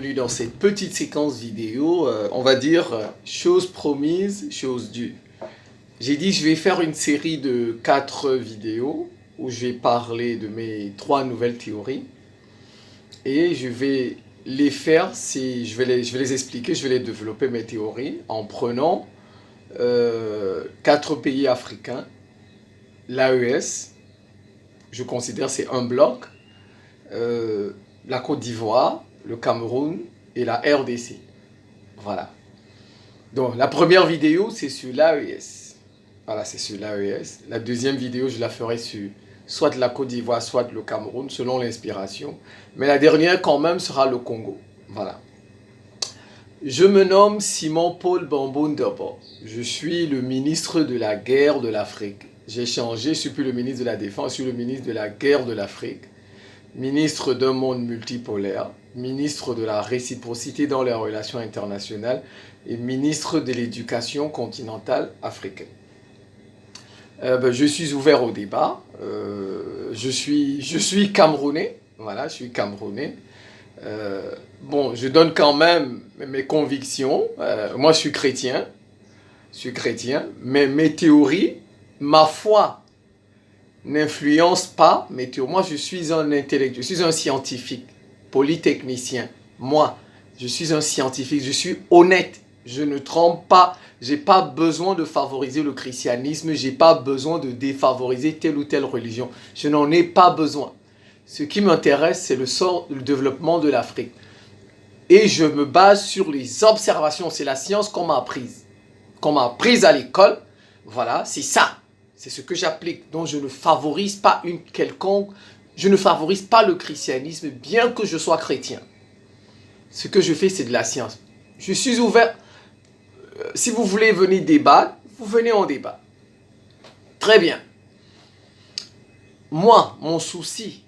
Bienvenue dans cette petite séquence vidéo, on va dire chose promise, chose due. J'ai dit je vais faire une série de 4 vidéos où je vais parler de mes 3 nouvelles théories et je vais les faire, je vais les expliquer, je vais les développer mes théories en prenant 4 pays africains, l'AES, je considère c'est un bloc, la Côte d'Ivoire, le Cameroun et la RDC. Voilà. Donc la première vidéo c'est sur l'AES. Voilà, c'est sur l'AES. La deuxième vidéo je la ferai sur soit la Côte d'Ivoire, soit le Cameroun, selon l'inspiration. Mais la dernière quand même sera le Congo. Voilà. Je me nomme Simon-Paul Bamboun-Dobo. Je suis le ministre de la guerre de l'Afrique. J'ai changé, je ne suis plus le ministre de la Défense, je suis le ministre de la guerre de l'Afrique. Ministre d'un monde multipolaire, ministre de la réciprocité dans les relations internationales et ministre de l'éducation continentale africaine. Je suis ouvert au débat, je suis Camerounais, voilà, je suis Camerounais. Bon, je donne quand même mes convictions, moi je suis chrétien, mais mes théories, ma foi, n'influence pas mes théories. Moi, je suis un intellectuel, je suis un scientifique, polytechnicien. Moi, je suis un scientifique, je suis honnête, je ne trompe pas. Je n'ai pas besoin de favoriser le christianisme, je n'ai pas besoin de défavoriser telle ou telle religion. Je n'en ai pas besoin. Ce qui m'intéresse, c'est le développement de l'Afrique. Et je me base sur les observations, c'est la science qu'on m'a apprise. Qu'on m'a apprise à l'école, voilà, c'est ça. C'est ce que j'applique. Donc je ne favorise pas je ne favorise pas le christianisme, bien que je sois chrétien. Ce que je fais, c'est de la science. Je suis ouvert. Si vous voulez venir débattre, vous venez en débat. Très bien. Moi, mon souci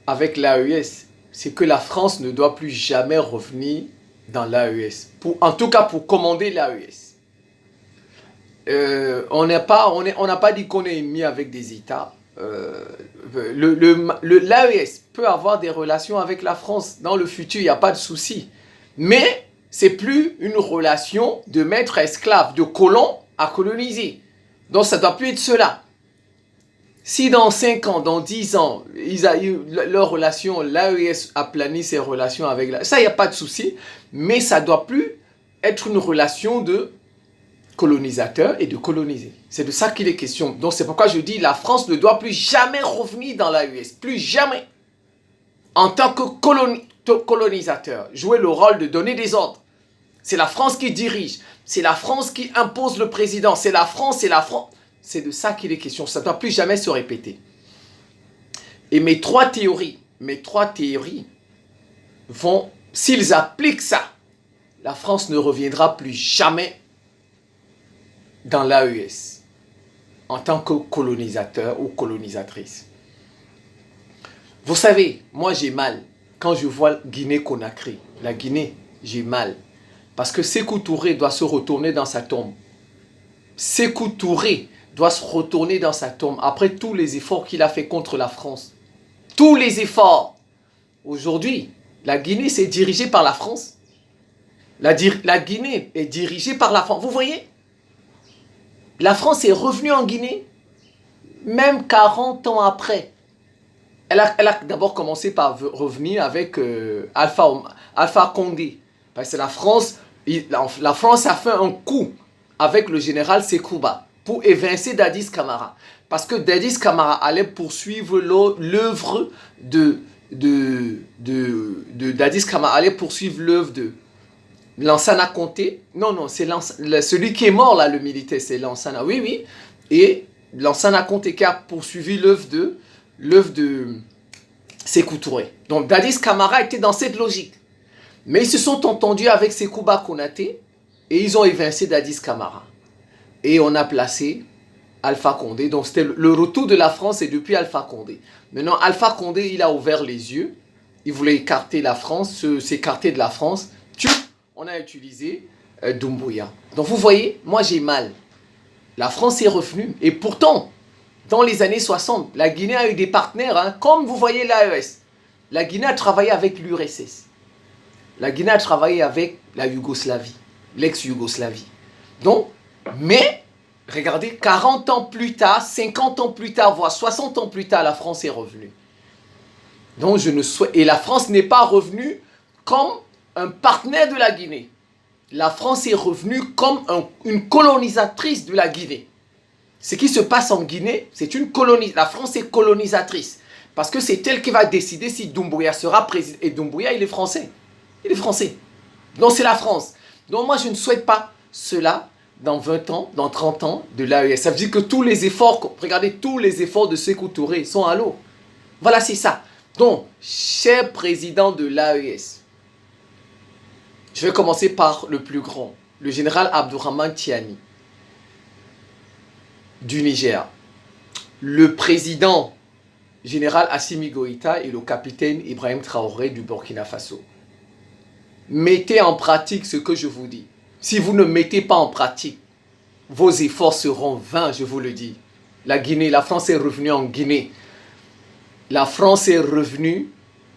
avec l'AES, c'est que la France ne doit plus jamais revenir dans l'AES. En tout cas, pour commander l'AES. On n'a pas dit qu'on est ennemi avec des États. L'AES peut avoir des relations avec la France. Dans le futur, il n'y a pas de souci. Mais c'est plus une relation de maître à esclave, de colon à coloniser. Donc ça ne doit plus être cela. Si dans 5 ans, dans 10 ans, leur relation, l'AES a plané ses relations avec ça, il n'y a pas de souci. Mais ça ne doit plus être une relation de colonisateur et de coloniser. C'est de ça qu'il est question. Donc c'est pourquoi je dis la France ne doit plus jamais revenir dans l'AES. Plus jamais. En tant que colonisateur, jouer le rôle de donner des ordres. C'est la France qui dirige. C'est la France qui impose le président. C'est la France, c'est la France. C'est de ça qu'il est question. Ça ne doit plus jamais se répéter. Et mes trois théories vont, s'ils appliquent ça, la France ne reviendra plus jamais dans l'AES en tant que colonisateur ou colonisatrice. Vous savez, moi j'ai mal quand je vois Guinée-Conakry. La Guinée, j'ai mal. Parce que Sékou Touré doit se retourner dans sa tombe. Sékou Touré doit se retourner dans sa tombe après tous les efforts qu'il a fait contre la France. Tous les efforts. Aujourd'hui, la Guinée c'est dirigé par la France. La Guinée est dirigée par la France. Vous voyez ? La France est revenue en Guinée, même 40 ans après. Elle a d'abord commencé par revenir avec Alpha Condé. Parce que la France a fait un coup avec le général Sekouba pour évincer Dadis Camara. Parce que Dadis Camara allait poursuivre l'œuvre de Dadis Camara, allait poursuivre l'œuvre de Lansana Conté. Non, c'est celui qui est mort là, le militaire, c'est Lansana. Oui. Et Lansana Conté qui a poursuivi l'œuvre de Sékou Touré. Donc Dadis Camara était dans cette logique. Mais ils se sont entendus avec Sekouba Konaté et ils ont évincé Dadis Camara. Et on a placé Alpha Condé. Donc c'était le retour de la France et depuis Alpha Condé. Maintenant Alpha Condé, il a ouvert les yeux. Il voulait écarter la France, s'écarter de la France. On a utilisé Doumbouya. Donc vous voyez, moi j'ai mal. La France est revenue. Et pourtant, dans les années 60, la Guinée a eu des partenaires. Comme vous voyez l'AES. La Guinée a travaillé avec l'URSS. La Guinée a travaillé avec la Yougoslavie, l'ex-Yougoslavie. Donc, mais, regardez, 40 ans plus tard, 50 ans plus tard, voire 60 ans plus tard, la France est revenue. Donc, je ne souhaite... Et la France n'est pas revenue comme un partenaire de la Guinée. La France est revenue comme une colonisatrice de la Guinée. Ce qui se passe en Guinée, c'est une colonie. La France est colonisatrice. Parce que c'est elle qui va décider si Doumbouya sera président. Et Doumbouya, il est français. Il est français. Donc c'est la France. Donc moi, je ne souhaite pas cela dans 20 ans, dans 30 ans de l'AES. Ça veut dire que tous les efforts, regardez, tous les efforts de Sékou Touré sont à l'eau. Voilà, c'est ça. Donc, cher président de l'AES, je vais commencer par le plus grand, le général Abdourahmane Tiani du Niger, le président général Assimi Goïta et le capitaine Ibrahim Traoré du Burkina Faso. Mettez en pratique ce que je vous dis. Si vous ne mettez pas en pratique, vos efforts seront vains, je vous le dis. La Guinée, la France est revenue en Guinée. La France est revenue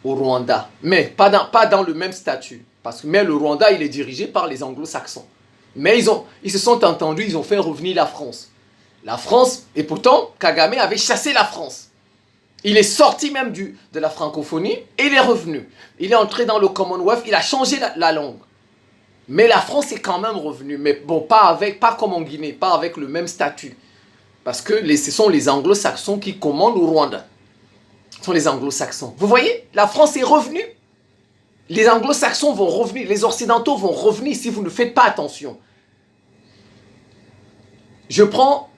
au Rwanda, mais pas dans le même statut. Parce que mais le Rwanda, il est dirigé par les anglo-saxons. Mais ils se sont entendus, ils ont fait revenir la France. La France, et pourtant, Kagame avait chassé la France. Il est sorti même de la francophonie et il est revenu. Il est entré dans le Commonwealth, il a changé la langue. Mais la France est quand même revenue. Mais bon, pas comme en Guinée, pas avec le même statut. Parce que ce sont les anglo-saxons qui commandent au Rwanda. Ce sont les anglo-saxons. Vous voyez, la France est revenue. Les anglo-saxons vont revenir, les occidentaux vont revenir si vous ne faites pas attention. Je prends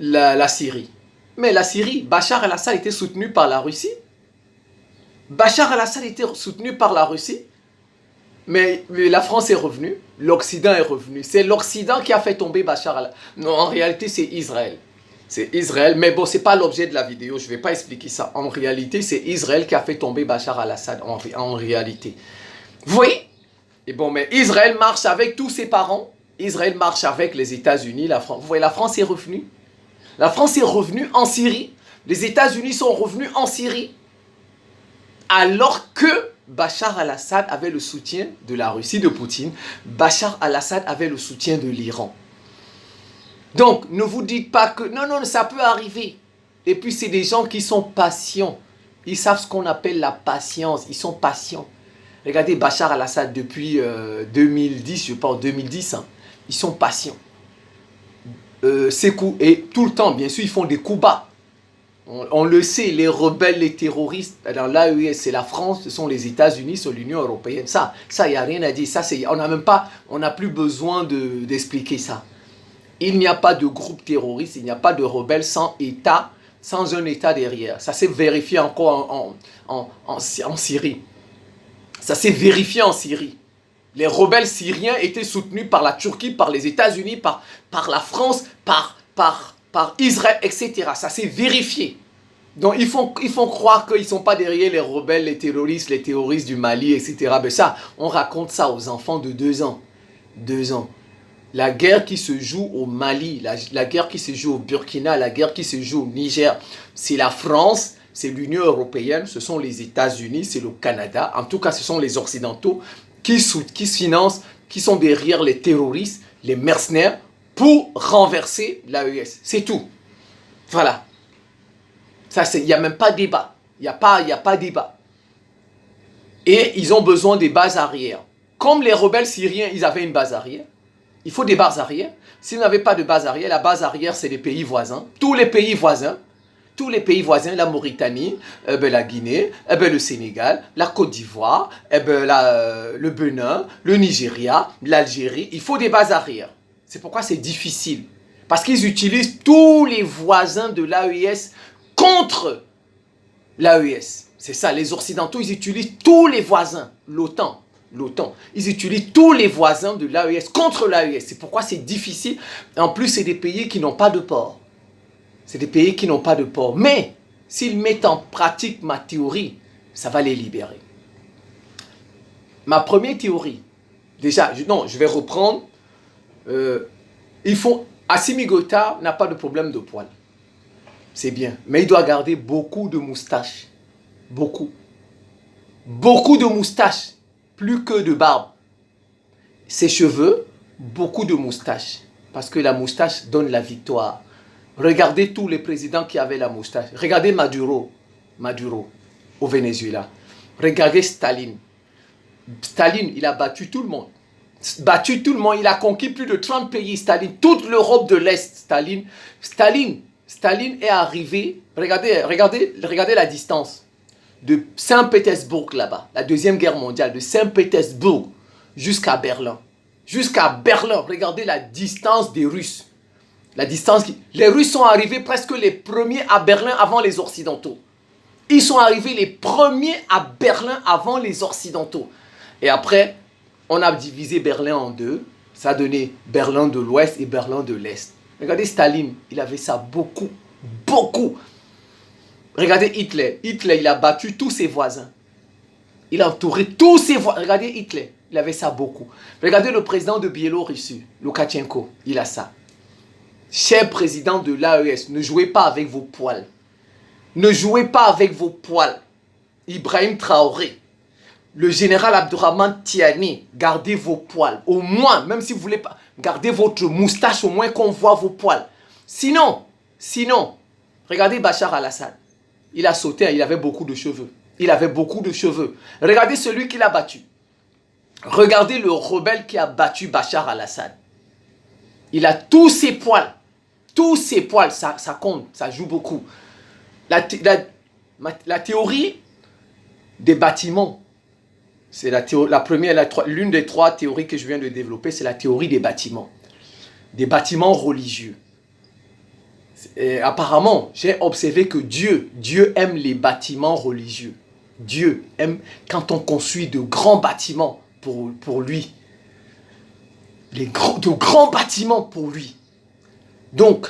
la Syrie. Mais la Syrie, Bachar el-Assad était soutenu par la Russie. Bachar el-Assad était soutenu par la Russie. Mais la France est revenue, l'Occident est revenu. C'est l'Occident qui a fait tomber Bachar el-Assad. Non, en réalité, c'est Israël. C'est Israël, mais bon, ce n'est pas l'objet de la vidéo, je ne vais pas expliquer ça. En réalité, c'est Israël qui a fait tomber Bachar el-Assad, en réalité. Vous voyez? Et bon, mais Israël marche avec tous ses parents. Israël marche avec les États-Unis, la France. Vous voyez, la France est revenue. La France est revenue en Syrie. Les États-Unis sont revenus en Syrie. Alors que Bachar el-Assad avait le soutien de la Russie de Poutine. Bachar el-Assad avait le soutien de l'Iran. Donc, ne vous dites pas que... Non, non, ça peut arriver. Et puis, c'est des gens qui sont patients. Ils savent ce qu'on appelle la patience. Ils sont patients. Regardez Bachar el-Assad depuis 2010, je parle 2010. Hein. Ils sont patients. Sékou, et tout le temps, bien sûr, ils font des coups bas. On le sait, les rebelles, les terroristes, dans l'AES, c'est la France, ce sont les États-Unis, c'est l'Union européenne. Ça, il n'y a rien à dire. Ça, on n'a plus besoin d'expliquer ça. Il n'y a pas de groupe terroriste, il n'y a pas de rebelles sans État, sans un État derrière. Ça s'est vérifié encore en Syrie. Ça s'est vérifié en Syrie. Les rebelles syriens étaient soutenus par la Turquie, par les États-Unis, par la France, par Israël, etc. Ça s'est vérifié. Donc ils font croire qu'ils ne sont pas derrière les rebelles, les terroristes du Mali, etc. Mais ça, on raconte ça aux enfants de 2 ans. 2 ans. La guerre qui se joue au Mali, la guerre qui se joue au Burkina, la guerre qui se joue au Niger, c'est la France, c'est l'Union européenne, ce sont les États-Unis, c'est le Canada. En tout cas, ce sont les Occidentaux qui financent, qui sont derrière les terroristes, les mercenaires, pour renverser l'AES. C'est tout. Voilà. Il n'y a même pas débat. Il n'y a pas débat. Et ils ont besoin des bases arrière. Comme les rebelles syriens, ils avaient une base arrière. Il faut des bases arrière. S'ils n'avaient pas de base arrière, la base arrière, c'est les pays voisins. Tous les pays voisins, la Mauritanie, la Guinée, le Sénégal, la Côte d'Ivoire, le Bénin, le Nigeria, l'Algérie. Il faut des bases arrière. C'est pourquoi c'est difficile. Parce qu'ils utilisent tous les voisins de l'AES contre l'AES. C'est ça, les Occidentaux, ils utilisent tous les voisins, l'OTAN. Ils utilisent tous les voisins de l'AES contre l'AES. C'est pourquoi c'est difficile. En plus, c'est des pays qui n'ont pas de port. C'est des pays qui n'ont pas de port. Mais, s'ils mettent en pratique ma théorie, ça va les libérer. Ma première théorie, déjà, je vais reprendre. Assimi Goïta n'a pas de problème de poils. C'est bien. Mais il doit garder beaucoup de moustaches. Beaucoup. beaucoup de moustaches, plus que de barbe. Ses cheveux, beaucoup de moustaches, parce que la moustache donne la victoire. Regardez tous les présidents qui avaient la moustache. Regardez Maduro au Venezuela. Regardez Staline. Staline, il a battu tout le monde. Il a conquis plus de 30 pays. Staline, toute l'Europe de l'Est. Staline est arrivé. Regardez la distance de Saint-Pétersbourg là-bas, la Deuxième Guerre mondiale, de Saint-Pétersbourg jusqu'à Berlin. Jusqu'à Berlin, regardez la distance des Russes. Les Russes sont arrivés presque les premiers à Berlin avant les Occidentaux. Ils sont arrivés les premiers à Berlin avant les Occidentaux. Et après, on a divisé Berlin en deux. Ça a donné Berlin de l'Ouest et Berlin de l'Est. Regardez Staline, il avait ça beaucoup. Regardez Hitler. Hitler, il a battu tous ses voisins. Il a entouré tous ses voisins. Regardez Hitler, il avait ça beaucoup. Regardez le président de Biélorussie, Loukachenko, il a ça. Cher président de l'AES, ne jouez pas avec vos poils. Ne jouez pas avec vos poils. Ibrahim Traoré, le général Abdourahmane Tiani, gardez vos poils. Au moins, même si vous voulez pas, gardez votre moustache, au moins qu'on voit vos poils. Sinon, regardez Bachar al-Assad. Il a sauté, il avait beaucoup de cheveux. Regardez celui qui l'a battu. Regardez le rebelle qui a battu Bachar al-Assad. Il a tous ses poils. Ça compte, ça joue beaucoup. La théorie des bâtiments, c'est l'une des trois théories que je viens de développer, c'est la théorie des bâtiments religieux. Et apparemment, j'ai observé que Dieu aime les bâtiments religieux. Dieu aime quand on construit de grands bâtiments pour lui. De grands bâtiments pour lui. Donc,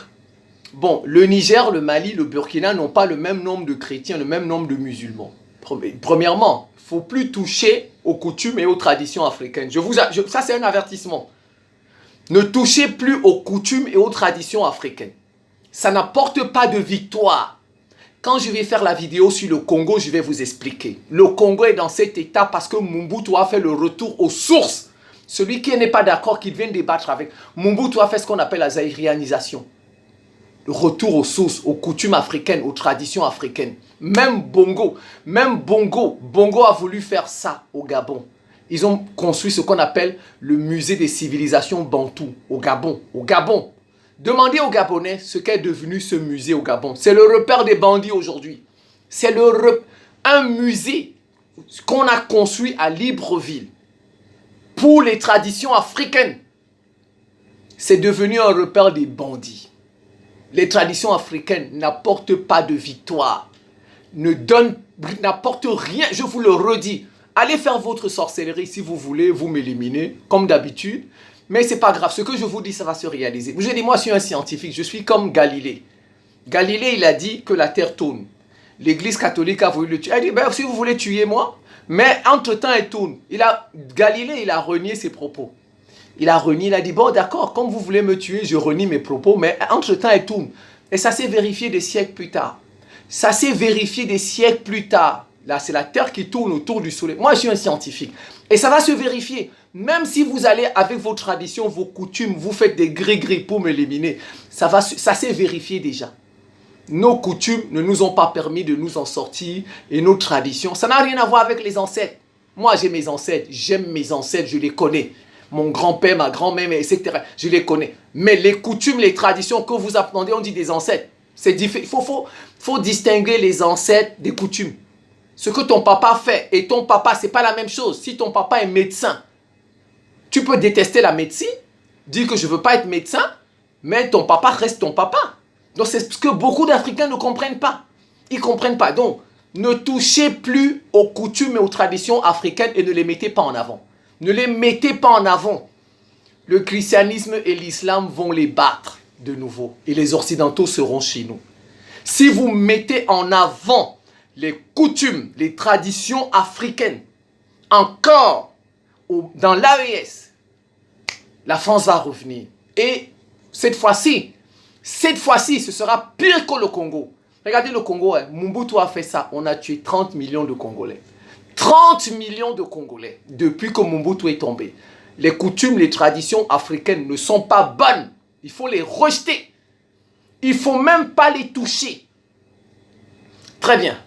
bon, le Niger, le Mali, le Burkina n'ont pas le même nombre de chrétiens, le même nombre de musulmans. Premièrement, il ne faut plus toucher aux coutumes et aux traditions africaines. Ça, c'est un avertissement. Ne touchez plus aux coutumes et aux traditions africaines. Ça n'apporte pas de victoire. Quand je vais faire la vidéo sur le Congo, je vais vous expliquer. Le Congo est dans cet état parce que Mobutu a fait le retour aux sources. Celui qui n'est pas d'accord, qu'il vienne débattre avec. Mobutu a fait ce qu'on appelle la zaïrianisation. Le retour aux sources, aux coutumes africaines, aux traditions africaines. Même Bongo a voulu faire ça au Gabon. Ils ont construit ce qu'on appelle le musée des civilisations bantoues au Gabon. Demandez aux Gabonais ce qu'est devenu ce musée au Gabon. C'est le repère des bandits aujourd'hui. C'est un musée qu'on a construit à Libreville pour les traditions africaines. C'est devenu un repère des bandits. Les traditions africaines n'apportent pas de victoire, n'apportent rien, je vous le redis. Allez faire votre sorcellerie si vous voulez, vous m'éliminer, comme d'habitude. Mais c'est pas grave, ce que je vous dis, ça va se réaliser. Je dis, moi, je suis un scientifique, je suis comme Galilée. Galilée, il a dit que la Terre tourne. L'Église catholique a voulu le tuer. Elle dit, ben, si vous voulez tuer moi, mais entre-temps, elle tourne. Galilée, il a renié ses propos. Il a dit, bon, d'accord, comme vous voulez me tuer, je renie mes propos, mais entre-temps, elle tourne. Et ça s'est vérifié des siècles plus tard. Là, c'est la Terre qui tourne autour du Soleil. Moi, je suis un scientifique. Et ça va se vérifier. Même si vous allez avec vos traditions, vos coutumes, vous faites des gris-gris pour m'éliminer, ça s'est vérifié déjà. Nos coutumes ne nous ont pas permis de nous en sortir et nos traditions, ça n'a rien à voir avec les ancêtres. Moi, j'aime mes ancêtres, je les connais. Mon grand-père, ma grand-mère, etc. Je les connais. Mais les coutumes, les traditions que vous apprenez, on dit des ancêtres. C'est différent. Faut distinguer les ancêtres des coutumes. Ce que ton papa fait et ton papa, ce n'est pas la même chose. Si ton papa est médecin, tu peux détester la médecine, dire que je ne veux pas être médecin, mais ton papa reste ton papa. Donc c'est ce que beaucoup d'Africains ne comprennent pas. Ils ne comprennent pas. Donc, ne touchez plus aux coutumes et aux traditions africaines et ne les mettez pas en avant. Ne les mettez pas en avant. Le christianisme et l'islam vont les battre de nouveau. Et les occidentaux seront chez nous. Si vous mettez en avant les coutumes, les traditions africaines, encore dans l'AES, la France va revenir. Et cette fois-ci, ce sera pire que le Congo. Regardez le Congo, Mobutu a fait ça. On a tué 30 millions de Congolais. 30 millions de Congolais depuis que Mobutu est tombé. Les coutumes, les traditions africaines ne sont pas bonnes. Il faut les rejeter. Il ne faut même pas les toucher. Très bien.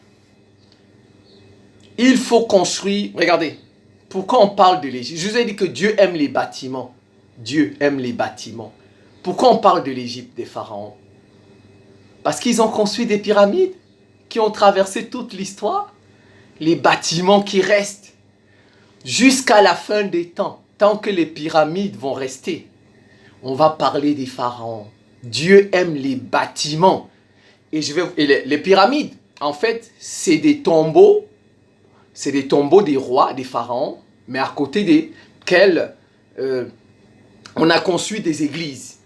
Il faut construire. Regardez, pourquoi on parle de l'Égypte? Je vous ai dit que Dieu aime les bâtiments. Dieu aime les bâtiments. Pourquoi on parle de l'Égypte, des pharaons? Parce qu'ils ont construit des pyramides qui ont traversé toute l'histoire. Les bâtiments qui restent jusqu'à la fin des temps. Tant que les pyramides vont rester, on va parler des pharaons. Dieu aime les bâtiments. Et les pyramides, en fait, c'est des tombeaux. C'est des tombeaux des rois, des pharaons, mais à côté desquels on a construit des églises.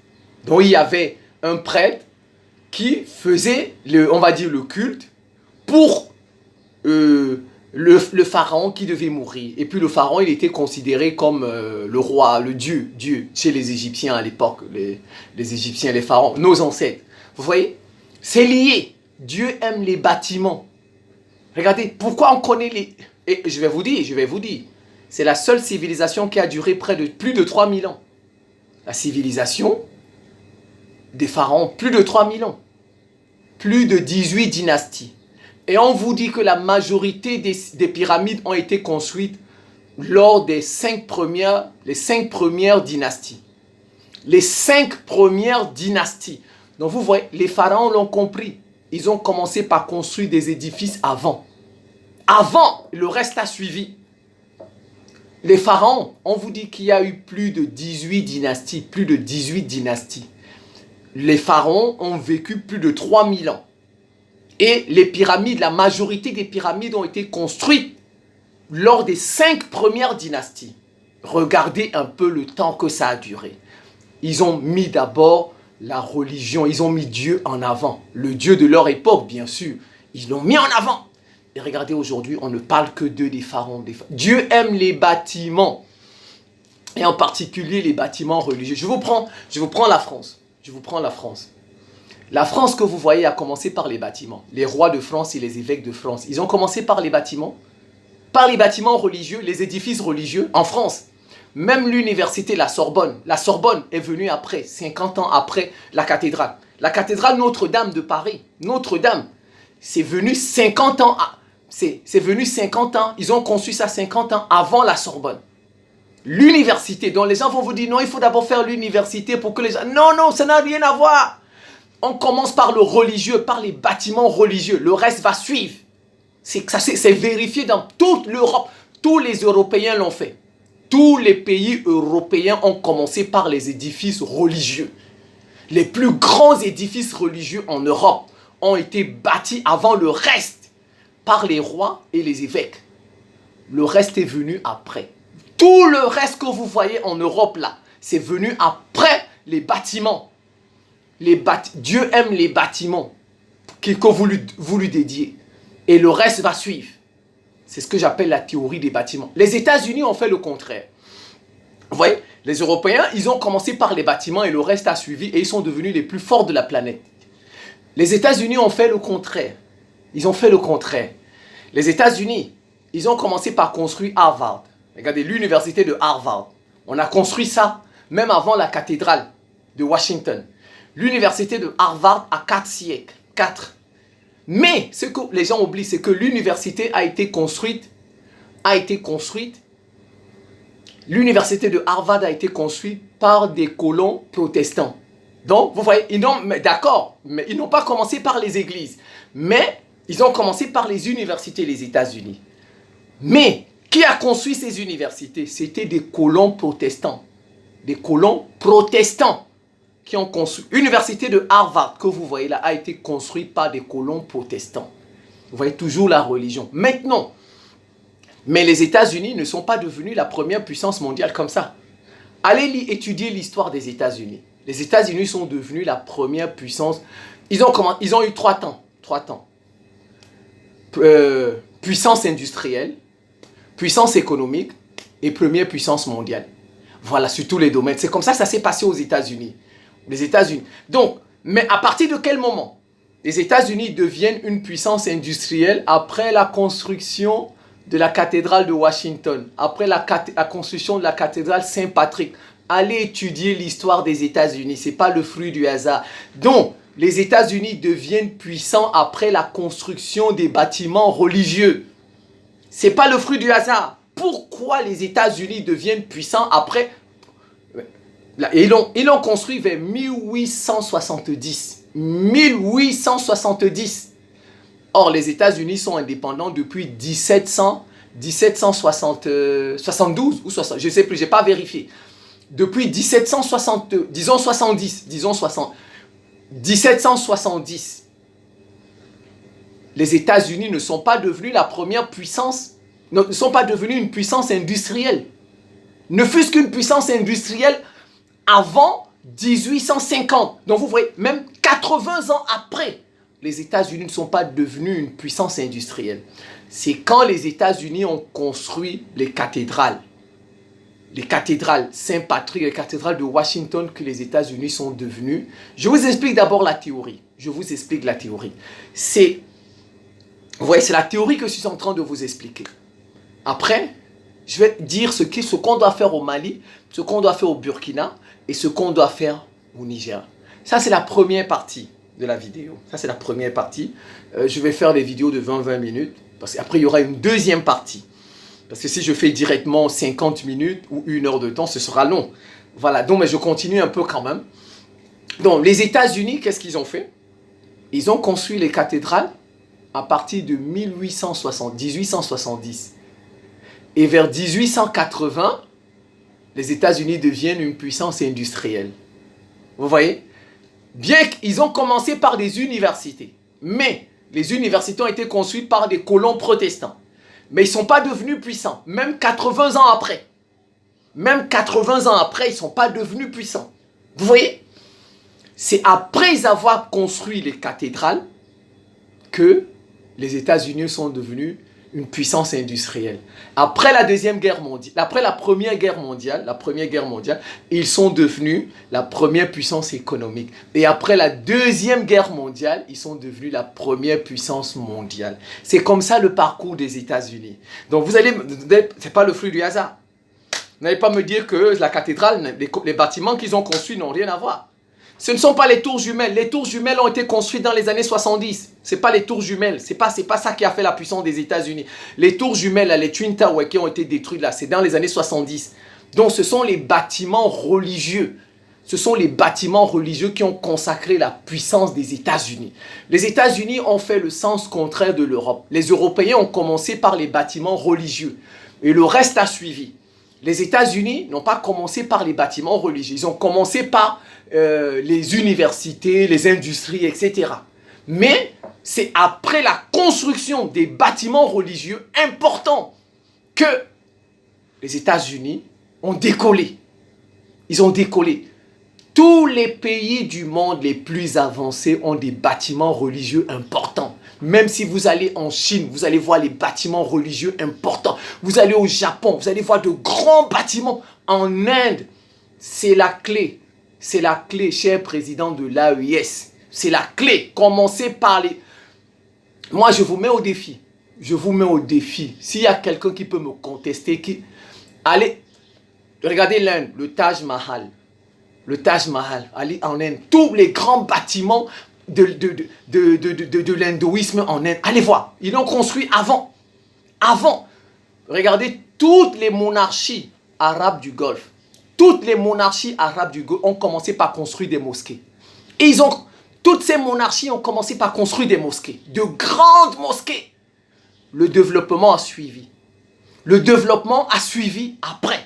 Donc il y avait un prêtre qui faisait, on va dire, le culte pour le pharaon qui devait mourir. Et puis le pharaon, il était considéré comme le roi, le Dieu chez les Égyptiens à l'époque, les Égyptiens, les pharaons, nos ancêtres. Vous voyez, c'est lié. Dieu aime les bâtiments. Regardez, pourquoi on connaît les... Et je vais vous dire, c'est la seule civilisation qui a duré plus de 3000 ans. La civilisation des pharaons, plus de 3000 ans. Plus de 18 dynasties. Et on vous dit que la majorité des pyramides ont été construites lors des 5 premières dynasties. Les 5 premières dynasties. Donc vous voyez, les pharaons l'ont compris. Ils ont commencé par construire des édifices avant. Avant, le reste a suivi. Les pharaons, on vous dit qu'il y a eu plus de 18 dynasties. Plus de 18 dynasties. Les pharaons ont vécu plus de 3000 ans. Et les pyramides, la majorité des pyramides ont été construites lors des 5 premières dynasties. Regardez un peu le temps que ça a duré. Ils ont mis d'abord la religion, ils ont mis Dieu en avant. Le Dieu de leur époque, bien sûr. Ils l'ont mis en avant. Et regardez, aujourd'hui, on ne parle que des pharaons. Dieu aime les bâtiments. Et en particulier les bâtiments religieux. Je vous prends la France. Je vous prends la France. La France que vous voyez a commencé par les bâtiments. Les rois de France et les évêques de France, ils ont commencé par les bâtiments religieux, les édifices religieux en France. Même l'université, la Sorbonne est venue après, 50 ans après la cathédrale. La cathédrale Notre-Dame de Paris, Notre-Dame, c'est venu 50 ans, ils ont conçu ça 50 ans avant la Sorbonne. L'université, dont les gens vont vous dire, non, il faut d'abord faire l'université pour que les gens... Non, ça n'a rien à voir. On commence par le religieux, par les bâtiments religieux. Le reste va suivre. C'est vérifié dans toute l'Europe. Tous les Européens l'ont fait. Tous les pays européens ont commencé par les édifices religieux. Les plus grands édifices religieux en Europe ont été bâtis avant le reste par les rois et les évêques. Le reste est venu après. Tout le reste que vous voyez en Europe là, c'est venu après les bâtiments. Dieu aime les bâtiments que vous lui dédiez. Et le reste va suivre. C'est ce que j'appelle la théorie des bâtiments. Les États-Unis ont fait le contraire. Vous voyez, les Européens, ils ont commencé par les bâtiments et le reste a suivi et ils sont devenus les plus forts de la planète. Les États-Unis ont fait le contraire. Ils ont fait le contraire. Les États-Unis, ils ont commencé par construire Harvard. Regardez, l'université de Harvard. On a construit ça même avant la cathédrale de Washington. L'université de Harvard a 4 siècles. 4. Mais ce que les gens oublient, c'est que l'université a été construite. L'université de Harvard a été construite par des colons protestants. Donc, vous voyez, d'accord, mais ils n'ont pas commencé par les églises. Mais ils ont commencé par les universités, les États-Unis. Mais qui a construit ces universités? C'était des colons protestants. Des colons protestants qui ont construit. L'université de Harvard que vous voyez là a été construite par des colons protestants. Vous voyez toujours la religion. Maintenant, mais les États-Unis ne sont pas devenus la première puissance mondiale comme ça. Allez étudier l'histoire des États-Unis. Les États-Unis sont devenus la première puissance. Ils ont eu 3 temps. Puissance industrielle, puissance économique et première puissance mondiale. Voilà, sur tous les domaines. C'est comme ça que ça s'est passé aux États-Unis. Les États-Unis. Donc, mais à partir de quel moment les États-Unis deviennent une puissance industrielle après la construction de la cathédrale de Washington, après la construction de la cathédrale Saint-Patrick. Allez étudier l'histoire des États-Unis, ce n'est pas le fruit du hasard. Donc, les États-Unis deviennent puissants après la construction des bâtiments religieux. Ce n'est pas le fruit du hasard. Pourquoi les États-Unis deviennent puissants après? Ils l'ont construit vers 1870. 1870. Or, les États-Unis sont indépendants depuis 1772 ou 60, je ne sais plus, je n'ai pas vérifié. Depuis 1760, disons 70, disons 60. 1770, les États-Unis ne sont pas devenus la première puissance, ne sont pas devenus une puissance industrielle. Ne fût-ce qu'une puissance industrielle avant 1850. Donc vous voyez, même 80 ans après, les États-Unis ne sont pas devenus une puissance industrielle. C'est quand les États-Unis ont construit les cathédrales Saint-Patrick, les cathédrales de Washington, que les États-Unis sont devenus. Je vous explique d'abord la théorie. C'est la théorie que je suis en train de vous expliquer. Après, je vais dire ce qu'on doit faire au Mali, ce qu'on doit faire au Burkina et ce qu'on doit faire au Niger. Ça, c'est la première partie de la vidéo. Je vais faire des vidéos de 20-20 minutes parce qu'après, il y aura une deuxième partie. Parce que si je fais directement 50 minutes ou 1 heure de temps, ce sera long. Voilà, donc mais je continue un peu quand même. Donc, les États-Unis, qu'est-ce qu'ils ont fait? Ils ont construit les cathédrales à partir de 1870. Et vers 1880, les États-Unis deviennent une puissance industrielle. Vous voyez? Bien qu'ils ont commencé par des universités, mais les universités ont été construites par des colons protestants. Mais ils ne sont pas devenus puissants, même 80 ans après. Même 80 ans après, ils ne sont pas devenus puissants. Vous voyez? C'est après avoir construit les cathédrales que les États-Unis sont devenus une puissance industrielle. Après la Première Guerre mondiale, ils sont devenus la première puissance économique. Et après la Deuxième Guerre mondiale, ils sont devenus la première puissance mondiale. C'est comme ça le parcours des États-Unis. Donc c'est pas le fruit du hasard. Vous n'allez pas me dire que la cathédrale, les bâtiments qu'ils ont construits n'ont rien à voir. Ce ne sont pas les tours jumelles. Les tours jumelles ont été construites dans les années 70. Ce n'est pas les tours jumelles. Ce n'est pas ça qui a fait la puissance des États-Unis. Les tours jumelles, les Twin Towers qui ont été détruites là, c'est dans les années 70. Donc ce sont les bâtiments religieux. Ce sont les bâtiments religieux qui ont consacré la puissance des États-Unis. Les États-Unis ont fait le sens contraire de l'Europe. Les Européens ont commencé par les bâtiments religieux. Et le reste a suivi. Les États-Unis n'ont pas commencé par les bâtiments religieux. Ils ont commencé par les universités, les industries, etc. Mais c'est après la construction des bâtiments religieux importants que les États-Unis ont décollé. Ils ont décollé. Tous les pays du monde les plus avancés ont des bâtiments religieux importants. Même si vous allez en Chine, vous allez voir les bâtiments religieux importants. Vous allez au Japon, vous allez voir de grands bâtiments. En Inde, c'est la clé. C'est la clé, cher président de l'AES. C'est la clé. Commencez par les... Moi, je vous mets au défi. Je vous mets au défi. S'il y a quelqu'un qui peut me contester, allez, regardez l'Inde, le Taj Mahal. Le Taj Mahal, allez en Inde. Tous les grands bâtiments de l'hindouisme en Inde. Allez voir, ils l'ont construit avant. Avant. Regardez toutes les monarchies arabes du Golfe. Toutes les monarchies arabes du Golfe ont commencé par construire des mosquées. Et toutes ces monarchies ont commencé par construire des mosquées. De grandes mosquées. Le développement a suivi. Le développement a suivi après.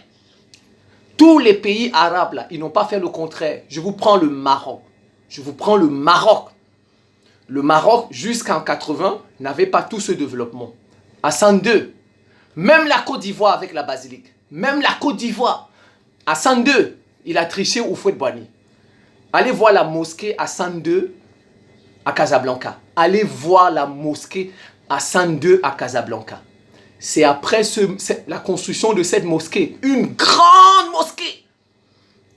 Tous les pays arabes, là, ils n'ont pas fait le contraire. Je vous prends le Maroc. Le Maroc, jusqu'en 80, n'avait pas tout ce développement. Hassan II, même la Côte d'Ivoire avec la basilique, même la Côte d'Ivoire, Hassan II, il a triché Houphouët-Boigny. Allez voir la mosquée Hassan II à Casablanca. Allez voir la mosquée Hassan II à Casablanca. C'est après la construction de cette mosquée, une grande mosquée,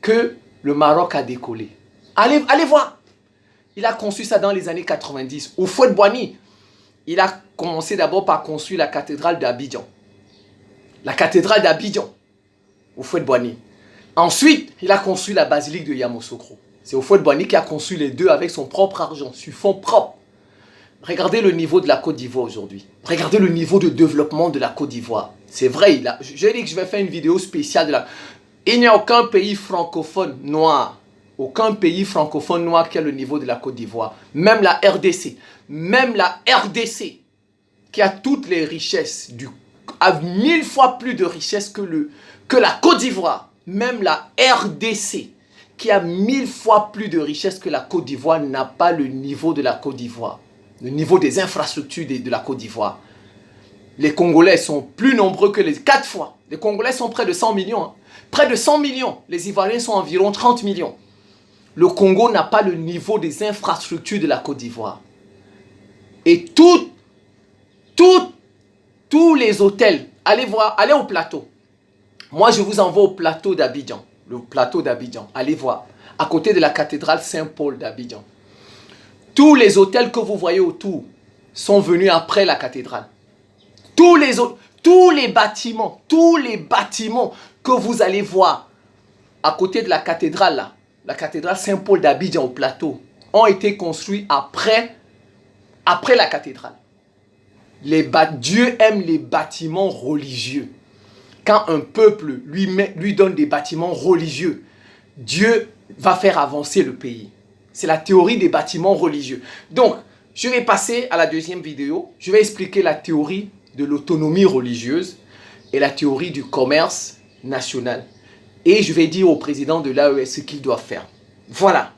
que le Maroc a décollé. Allez voir. Il a construit ça dans les années 90. Houphouët-Boigny, il a commencé d'abord par construire la cathédrale d'Abidjan. la cathédrale d'Abidjan, Houphouët-Boigny. Ensuite, il a construit la basilique de Yamoussoukro. C'est Houphouët-Boigny qui a construit les deux avec son propre argent, sur fonds propres. Regardez le niveau de la Côte d'Ivoire aujourd'hui. Regardez le niveau de développement de la Côte d'Ivoire. C'est vrai, je dit que je vais faire une vidéo spéciale de la... Il n'y a aucun pays francophone noir. Aucun pays francophone noir qui a le niveau de la Côte d'Ivoire. Même la RDC. Même la RDC, qui a toutes les richesses, a 1000 fois plus de richesses que la Côte d'Ivoire. Même la RDC, qui a 1000 fois plus de richesses que la Côte d'Ivoire, n'a pas le niveau de la Côte d'Ivoire. Le niveau des infrastructures de la Côte d'Ivoire. Les Congolais sont plus nombreux que les 4 fois. Les Congolais sont près de 100 millions. Hein. Près de 100 millions. Les Ivoiriens sont environ 30 millions. Le Congo n'a pas le niveau des infrastructures de la Côte d'Ivoire. Et tous les hôtels, allez voir, allez au plateau. Moi, je vous envoie au plateau d'Abidjan. Le plateau d'Abidjan. Allez voir. À côté de la cathédrale Saint-Paul d'Abidjan. Tous les hôtels que vous voyez autour sont venus après la cathédrale. Tous les bâtiments que vous allez voir à côté de la cathédrale, là, la cathédrale Saint-Paul d'Abidjan au plateau, ont été construits après la cathédrale. Dieu aime les bâtiments religieux. Quand un peuple lui donne des bâtiments religieux, Dieu va faire avancer le pays. C'est la théorie des bâtiments religieux. Donc, je vais passer à la deuxième vidéo. Je vais expliquer la théorie de l'autonomie religieuse et la théorie du commerce national. Et je vais dire au président de l'AES ce qu'il doit faire. Voilà.